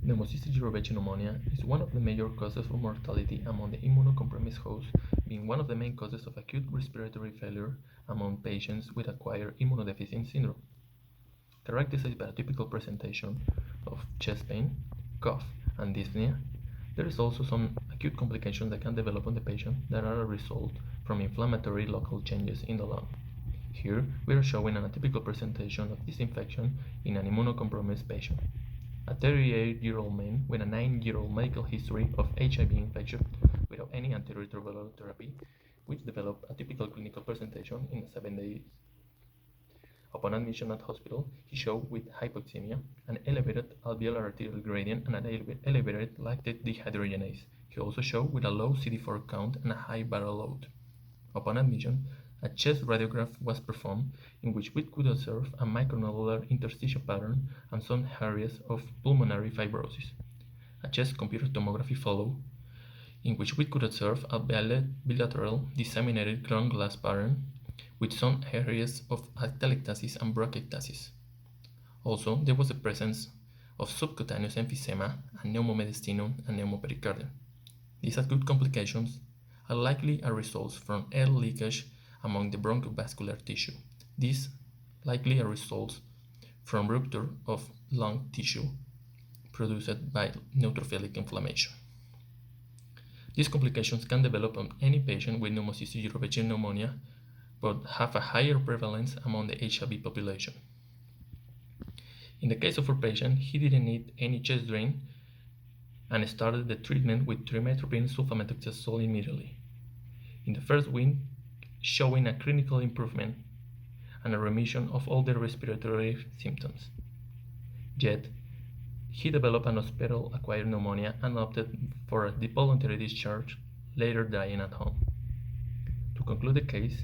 Pneumocystis jiroveci pneumonia is one of the major causes of mortality among the immunocompromised host, being one of the main causes of acute respiratory failure among patients with acquired immunodeficiency syndrome. Characterized by a typical presentation of chest pain, cough, and dyspnea, there is also some acute complications that can develop on the patient that are a result from inflammatory local changes in the lung. Here, we are showing an atypical presentation of this infection in an immunocompromised patient. A 38-year-old man with a 9-year-old medical history of HIV infection without any antiretroviral therapy, which developed a typical clinical presentation in 7 days. Upon admission at hospital, he showed with hypoxemia, an elevated alveolar arterial gradient, and an elevated lactate dehydrogenase. He also showed with a low CD4 count and a high viral load. Upon admission, a chest radiograph was performed in which we could observe a micronodular interstitial pattern and some areas of pulmonary fibrosis. A chest computer tomography followed, in which we could observe a bilateral disseminated ground glass pattern with some areas of atelectasis and bronchiectasis. Also, there was the presence of subcutaneous emphysema and pneumomediastinum and pneumopericardium. These acute complications are likely a result from air leakage among the bronchivascular tissue. These likely are results from rupture of lung tissue produced by neutrophilic inflammation. These complications can develop on any patient with pneumocystis jiroveci pneumonia, but have a higher prevalence among the HIV population. In the case of our patient, he didn't need any chest drain and started the treatment with trimethoprim sulfamethoxazole immediately. In the first week, showing a clinical improvement and a remission of all the respiratory symptoms. Yet, he developed an hospital-acquired pneumonia and opted for a voluntary discharge, later dying at home. To conclude the case,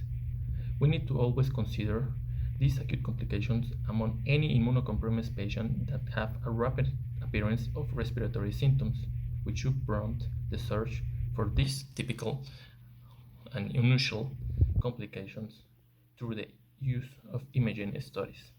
we need to always consider these acute complications among any immunocompromised patient that have a rapid appearance of respiratory symptoms, which should prompt the search for these typical and unusual complications through the use of imaging studies.